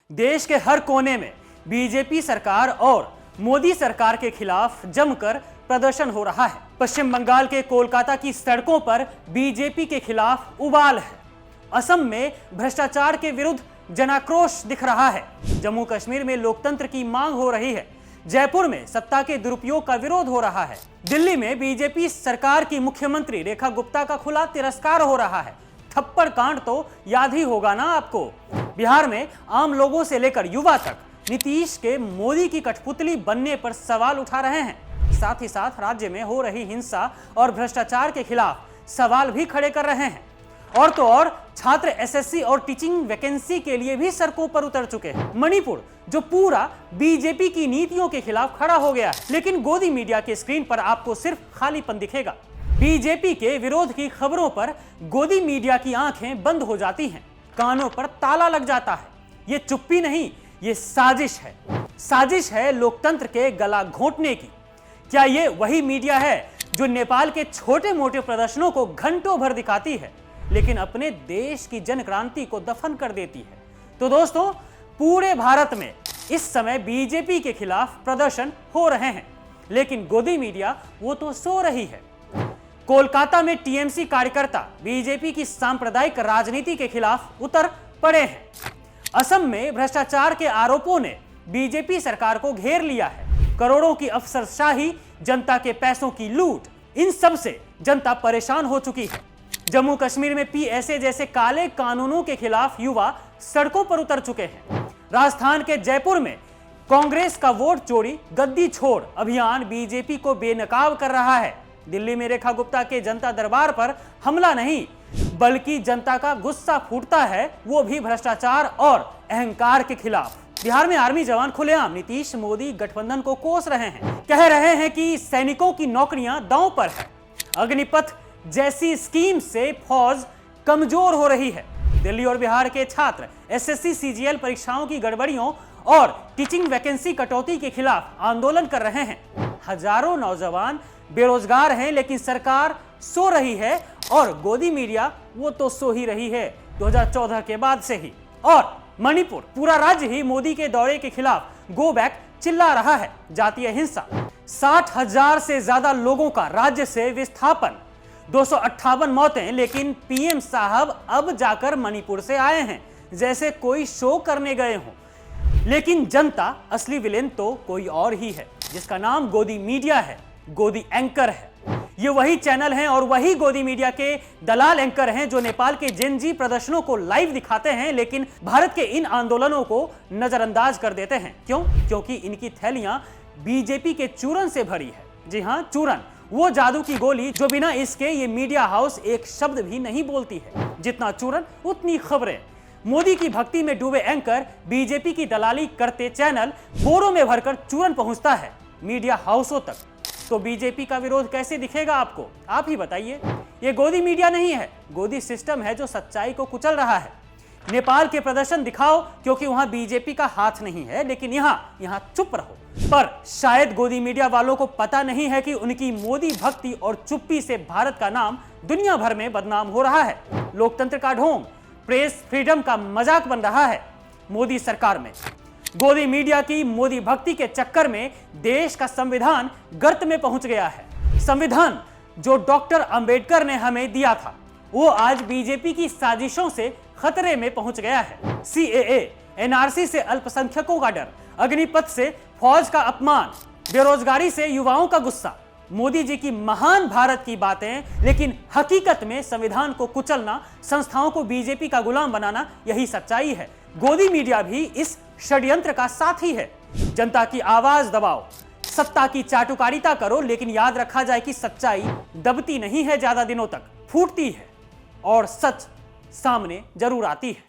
देश के हर कोने में बीजेपी सरकार और मोदी सरकार के खिलाफ जमकर प्रदर्शन हो रहा है। पश्चिम बंगाल के कोलकाता की सड़कों पर बीजेपी के खिलाफ उबाल है। असम में भ्रष्टाचार के विरुद्ध जनाक्रोश दिख रहा है। जम्मू कश्मीर में लोकतंत्र की मांग हो रही है। जयपुर में सत्ता के दुरुपयोग का विरोध हो रहा है। दिल्ली में बीजेपी सरकार की मुख्यमंत्री रेखा गुप्ता का खुला तिरस्कार हो रहा है। थप्पड़ कांड तो याद ही होगा ना आपको। बिहार में आम लोगों से लेकर युवा तक नीतीश के मोदी की कठपुतली बनने पर सवाल उठा रहे हैं। साथ ही साथ राज्य में हो रही हिंसा और भ्रष्टाचार के खिलाफ सवाल भी खड़े कर रहे हैं। और तो और छात्र एसएससी और टीचिंग वैकेंसी के लिए भी सड़कों पर उतर चुके हैं। मणिपुर जो पूरा बीजेपी की नीतियों के खिलाफ खड़ा हो गया है, लेकिन गोदी मीडिया के स्क्रीन पर आपको सिर्फ खालीपन दिखेगा। बीजेपी के विरोध की खबरों पर गोदी मीडिया की आंखें बंद हो जाती हैं, कानों पर ताला लग जाता है। ये चुप्पी नहीं, ये साजिश है। साजिश है लोकतंत्र के गला घोंटने की। क्या ये वही मीडिया है जो नेपाल के छोटे मोटे प्रदर्शनों को घंटों भर दिखाती है, लेकिन अपने देश की जन क्रांति को दफन कर देती है? तो दोस्तों, पूरे भारत में इस समय बीजेपी के खिलाफ प्रदर्शन हो रहे हैं, लेकिन गोदी मीडिया वो तो सो रही है। कोलकाता में टीएमसी कार्यकर्ता बीजेपी की सांप्रदायिक राजनीति के खिलाफ उतर पड़े हैं। असम में भ्रष्टाचार के आरोपों ने बीजेपी सरकार को घेर लिया है। करोड़ों की अफसरशाही, जनता के पैसों की लूट, इन सब से जनता परेशान हो चुकी है। जम्मू कश्मीर में पीएसए जैसे काले कानूनों के खिलाफ युवा सड़कों पर उतर चुके हैं। राजस्थान के जयपुर में कांग्रेस का वोट चोरी गद्दी छोड़ अभियान बीजेपी को बेनकाब कर रहा है। दिल्ली में रेखा गुप्ता के जनता दरबार पर हमला नहीं, बल्कि जनता का गुस्सा फूटता है, वो भी भ्रष्टाचार और अहंकार के खिलाफ। बिहार में आर्मी जवान खुलेआम नीतीश मोदी गठबंधन को कोस रहे हैं। कह रहे हैं कि सैनिकों की नौकरियां दांव पर है। अग्निपथ जैसी स्कीम से फौज कमजोर हो रही है। दिल्ली और बिहार के छात्र एसएससी सीजीएल परीक्षाओं की गड़बड़ियों और टीचिंग वैकेंसी कटौती के खिलाफ आंदोलन कर रहे हैं। हजारों नौजवान बेरोजगार हैं, लेकिन सरकार सो रही है और गोदी मीडिया वो तो सो ही रही है 2014 के बाद से ही। और मणिपुर पूरा राज्य ही मोदी के दौरे के खिलाफ गो बैक चिल्ला रहा है। जातीय हिंसा, 60,000 से ज्यादा लोगों का राज्य से विस्थापन, 258 मौतें, लेकिन पीएम साहब अब जाकर मणिपुर से आए हैं जैसे कोई शो करने गए हों। लेकिन जनता, असली विलेन तो कोई और ही है, जिसका नाम गोदी मीडिया है, गोदी एंकर है। ये वही चैनल हैं और वही गोदी मीडिया के दलाल एंकर हैं जो नेपाल के जेनजी प्रदर्शनों को लाइव दिखाते हैं, लेकिन भारत के इन आंदोलनों को नजरअंदाज कर देते हैं। क्यों? क्योंकि इनकी थैलियां बीजेपी के चूरन से भरी है। जी हां, चूरन, वो जादू की गोली जो बिना इसके ये मीडिया हाउस एक शब्द भी नहीं बोलती है। जितना चूरन उतनी खबरें। मोदी की भक्ति में डूबे एंकर, बीजेपी की दलाली करते चैनल, बोरों में भरकर चूरन पहुंचता है मीडिया हाउसों तक। तो बीजेपी का विरोध कैसे दिखेगा आपको? आप ही बताइए। ये गोदी मीडिया नहीं है, गोदी सिस्टम है जो सच्चाई को कुचल रहा है। नेपाल के प्रदर्शन दिखाओ क्योंकि वहां बीजेपी का हाथ नहीं है, लेकिन यहां चुप रहो। पर शायद गोदी मीडिया वालों को पता नहीं है कि उनकी मोदी भक्ति और चुप्पी से भारत का नाम दुनिया भर में बदनाम हो रहा है। लोकतंत्र का ढोंग, प्रेस फ्रीडम का मजाक बन रहा है मोदी सरकार में। गोदी मीडिया की मोदी भक्ति के चक्कर में देश का संविधान गर्त में पहुंच गया है। संविधान जो डॉक्टर अंबेडकर ने हमें दिया था, वो आज बीजेपी की साजिशों से खतरे में पहुंच गया है। सीएए, एनआरसी से अल्पसंख्यकों का डर, अग्निपथ से फौज का अपमान, बेरोजगारी से युवाओं का गुस्सा, मोदी जी की महान भारत की बातें, लेकिन हकीकत में संविधान को कुचलना, संस्थाओं को बीजेपी का गुलाम बनाना, यही सच्चाई है। गोदी मीडिया भी इस षड्यंत्र का साथी है। जनता की आवाज दबाओ, सत्ता की चाटुकारिता करो, लेकिन याद रखा जाए कि सच्चाई दबती नहीं है, ज्यादा दिनों तक फूटती है और सच सामने जरूर आती है।